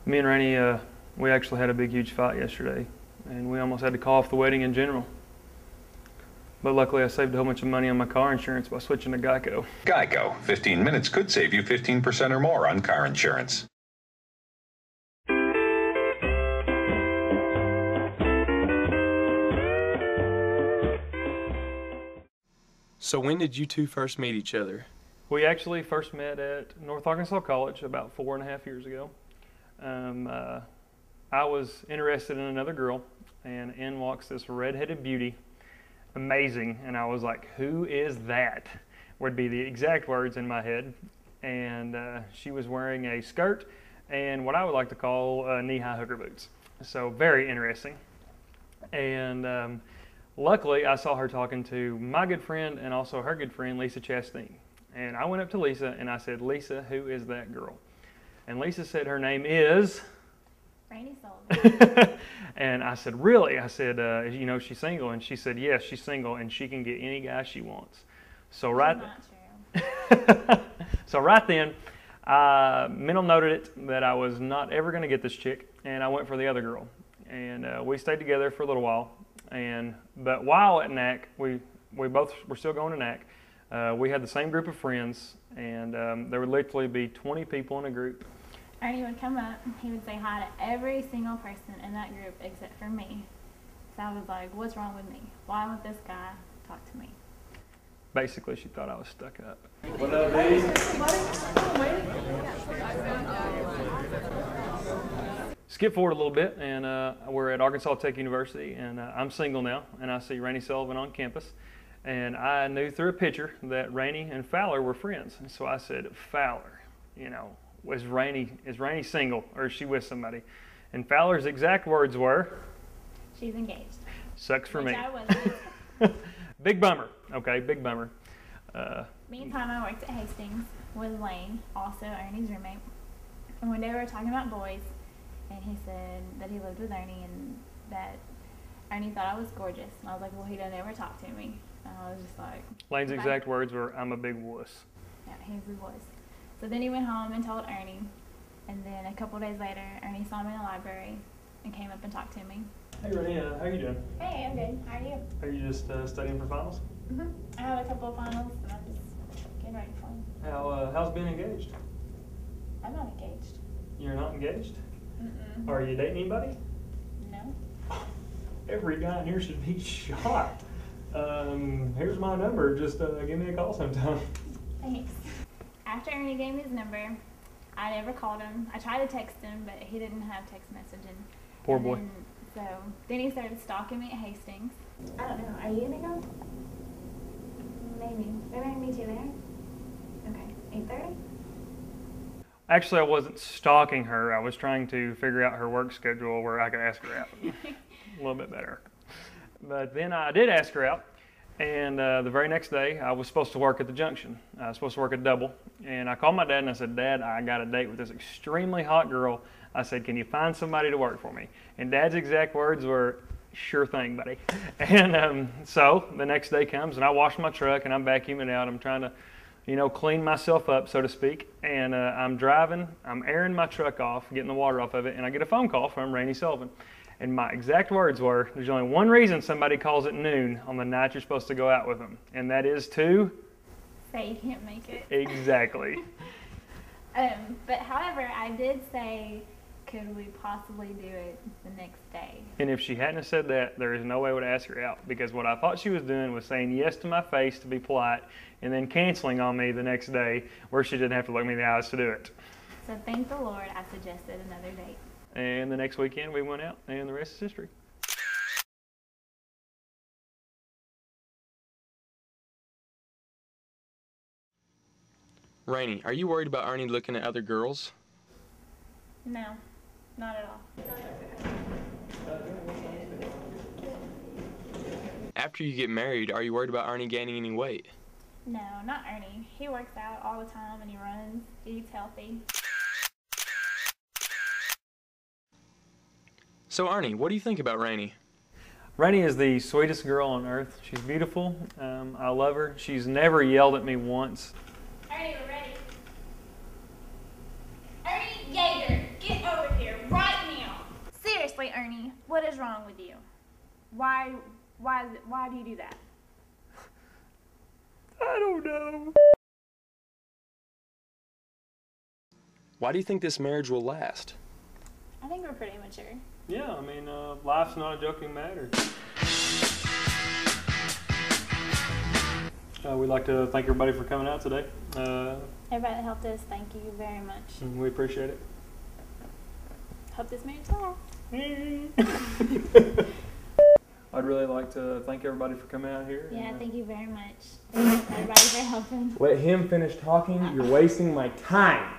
Me and Rainey, we actually had a big, huge fight yesterday, and we almost had to call off the wedding in general. But luckily, I saved a whole bunch of money on my car insurance by switching to Geico. Geico. 15 minutes could save you 15% or more on car insurance. So when did you two first meet each other? We actually first met at North Arkansas College about 4.5 years ago. I was interested in another girl, and in walks this redheaded beauty. Amazing. And I was like, who is that? Would be the exact words in my head. And she was wearing a skirt and what I would like to call knee-high hooker boots. So very interesting. And luckily, I saw her talking to my good friend and also her good friend, Lisa Chastain. And I went up to Lisa and I said, Lisa, who is that girl? And Lisa said her name is Rainey Sullivan. And I said, really? I said, you know, she's single. And she said, yes, she's single and she can get any guy she wants. So so right then, I mental noted it that I was not ever going to get this chick, and I went for the other girl. And we stayed together for a little while. But while at NAC, we both were still going to NAC. We had the same group of friends, and there would literally be 20 people in a group. Ernie would come up, he would say hi to every single person in that group except for me. So I was like, what's wrong with me? Why won't this guy talk to me? Basically, she thought I was stuck up. What up, Dave? Skip forward a little bit, and we're at Arkansas Tech University, and I'm single now, and I see Rainey Sullivan on campus. And I knew through a picture that Rainey and Fowler were friends. And so I said, Fowler, you know, is Rainey single, or is she with somebody? And Fowler's exact words were, she's engaged. Sucks for Which me. I wasn't. Big bummer. Okay, big bummer. Meantime, I worked at Hastings with Lane, also Ernie's roommate. And one day we were talking about boys, and he said that he lived with Ernie and that Ernie thought I was gorgeous. And I was like, well, he doesn't ever talk to me. And I was just like... Lane's exact words were, I'm a big wuss. Yeah, he's the voice. So then he went home and told Ernie. And then a couple days later, Ernie saw me in the library and came up and talked to me. Hey, Rainey, how you doing? Hey, I'm good. How are you? Are you just studying for finals? Mm-hmm. I have a couple of finals, and I'm just getting ready for them. How's being engaged? I'm not engaged. You're not engaged? Mm-mm. Are you dating anybody? No. Every guy in here should be shocked. Here's my number. Just give me a call sometime. Thanks. After Ernie gave me his number, I never called him. I tried to text him, but he didn't have text messaging. Poor boy. Then he started stalking me at Hastings. I don't know. Are you gonna go? Maybe. Maybe I can meet you there. Okay. 8:30? Actually, I wasn't stalking her. I was trying to figure out her work schedule where I could ask her out a little bit better. But then I did ask her out, and the very next day, I was supposed to work at the Junction. I was supposed to work a double, and I called my dad and I said, Dad, I got a date with this extremely hot girl. I said, can you find somebody to work for me? And Dad's exact words were, sure thing, buddy. And so the next day comes, and I wash my truck, and I'm vacuuming out. I'm trying to, you know, clean myself up, so to speak. And I'm driving, I'm airing my truck off, getting the water off of it, and I get a phone call from Rainey Sullivan. And my exact words were, there's only one reason somebody calls at noon on the night you're supposed to go out with them, and that is to... Say you can't make it. Exactly. But however, I did say, could we possibly do it the next day? And if she hadn't said that, there is no way I would ask her out, because what I thought she was doing was saying yes to my face to be polite and then canceling on me the next day where she didn't have to look me in the eyes to do it. So thank the Lord I suggested another date. And the next weekend we went out, and the rest is history. Rainey, are you worried about Ernie looking at other girls? No, not at all. After you get married, are you worried about Ernie gaining any weight? No, not Ernie. He works out all the time and he runs, eats healthy. So Ernie, what do you think about Rainey? Rainey is the sweetest girl on earth. She's beautiful. I love her. She's never yelled at me once. Ernie, we're ready. Ernie Yeager, get over here. Ernie, what is wrong with you? Why do you do that? I don't know. Why do you think this marriage will last? I think we're pretty mature. Yeah, I mean, life's not a joking matter. We'd like to thank everybody for coming out today. Everybody that helped us, thank you very much. And we appreciate it. Hope this marriage lasts. I'd really like to thank everybody for coming out here. Yeah, thank you very much. Everybody for helping. Let him finish talking. You're wasting my time.